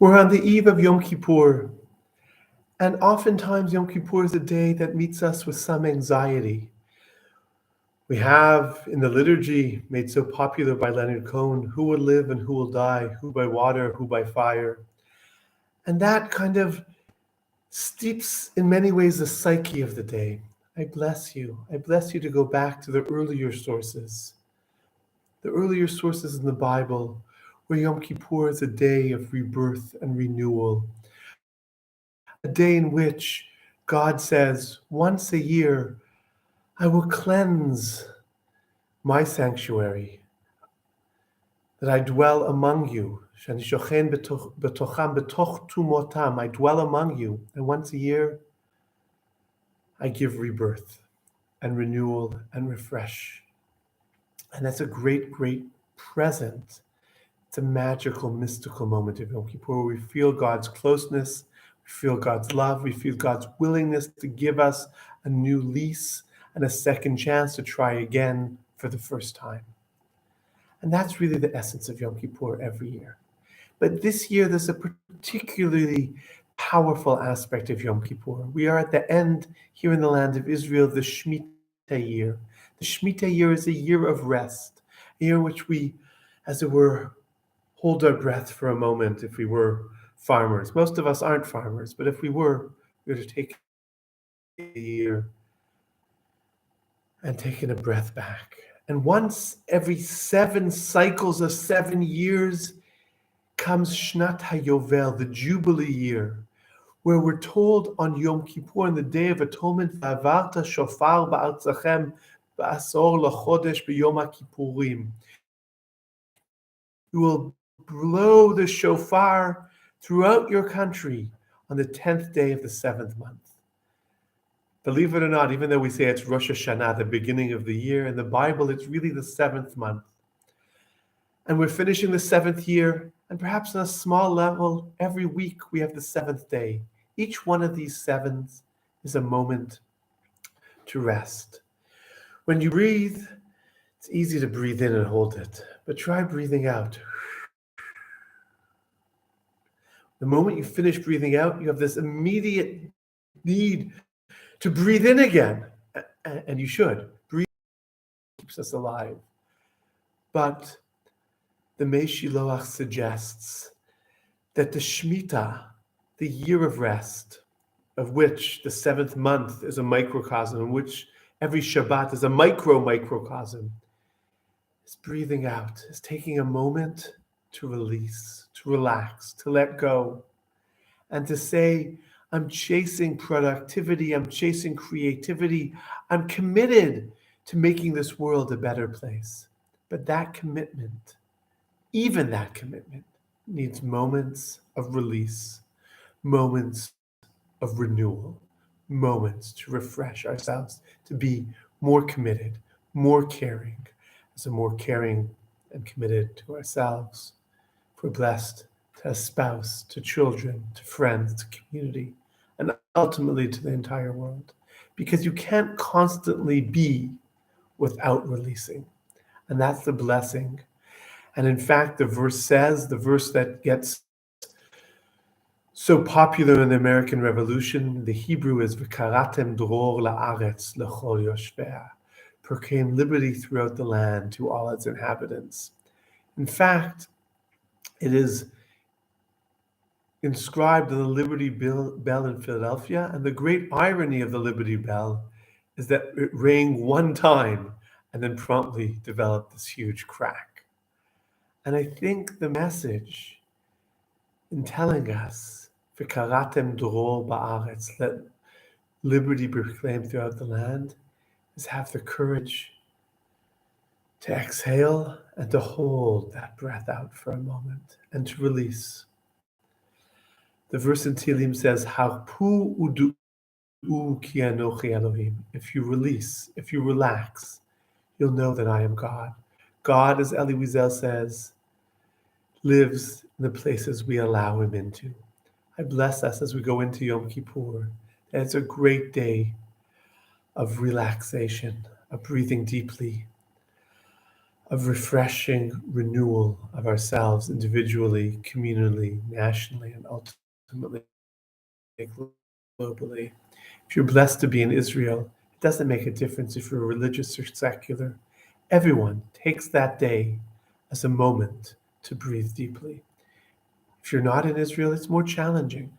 We're on the eve of Yom Kippur, and oftentimes Yom Kippur is a day that meets us with some anxiety. We have in the liturgy, made so popular by Leonard Cohen, who will live and who will die, who by water, who by fire. And that kind of steeps in many ways the psyche of the day. I bless you. I bless you to go back to the earlier sources. The earlier sources in the Bible, where Yom Kippur is a day of rebirth and renewal, a day in which God says, once a year, I will cleanse my sanctuary, that I dwell among you. I dwell among you, and once a year, I give rebirth and renewal and refresh. And that's a great, great present. It's a magical, mystical moment of Yom Kippur where we feel God's closeness, we feel God's love, we feel God's willingness to give us a new lease and a second chance to try again for the first time. And that's really the essence of Yom Kippur every year. But this year, there's a particularly powerful aspect of Yom Kippur. We are at the end here in the land of Israel, the Shemitah year. The Shemitah year is a year of rest, a year in which we, as it were, hold our breath for a moment if we were farmers. Most of us aren't farmers, but if we were to take a year and taking a breath back. And once every 7 cycles of 7 years comes Shnat HaYovel, the Jubilee year, where we're told on Yom Kippur, on the Day of Atonement, V'avarta shofar ba'artzachem ba'asor lachodesh b'yom HaKippurim. You will blow the shofar throughout your country on the 10th day of the 7th month. Believe it or not, even though we say it's Rosh Hashanah, the beginning of the year, in the Bible, it's really the 7th month. And we're finishing the 7th year, and perhaps on a small level, every week we have the 7th day. Each one of these 7s is a moment to rest. When you breathe, it's easy to breathe in and hold it, but try breathing out. The moment you finish breathing out, you have this immediate need to breathe in again. And you should. Breathe keeps us alive. But the Mei Shiloach suggests that the Shemitah, the year of rest, of which the 7th month is a microcosm, in which every Shabbat is a microcosm, is breathing out, is taking a moment to release, to relax, to let go, and to say, I'm chasing productivity, I'm chasing creativity, I'm committed to making this world a better place. But that commitment, even that commitment, needs moments of release, moments of renewal, moments to refresh ourselves, to be more committed, more caring. As a more caring and committed to ourselves, if we're blessed to a spouse, to children, to friends, to community, and ultimately to the entire world. Because you can't constantly be without releasing. And that's the blessing. And in fact, the verse that gets so popular in the American Revolution, the Hebrew is V'karatem dror la'aretz l'chol yoshvea, proclaim liberty throughout the land to all its inhabitants. In fact, it is inscribed on the Liberty Bell in Philadelphia, and the great irony of the Liberty Bell is that it rang one time and then promptly developed this huge crack. And I think the message in telling us, V'karatem dror ba'aretz, let liberty be proclaimed throughout the land, is have the courage to exhale and to hold that breath out for a moment and to release. The verse in Tehillim says, Harpu udu'u ki anochi Elohim. If you release, if you relax, you'll know that I am God. God, as Elie Wiesel says, lives in the places we allow him into. I bless us as we go into Yom Kippur. And it's a great day of relaxation, of breathing deeply, of refreshing renewal of ourselves individually, communally, nationally, and ultimately globally. If you're blessed to be in Israel, it doesn't make a difference if you're religious or secular. Everyone takes that day as a moment to breathe deeply. If you're not in Israel, it's more challenging.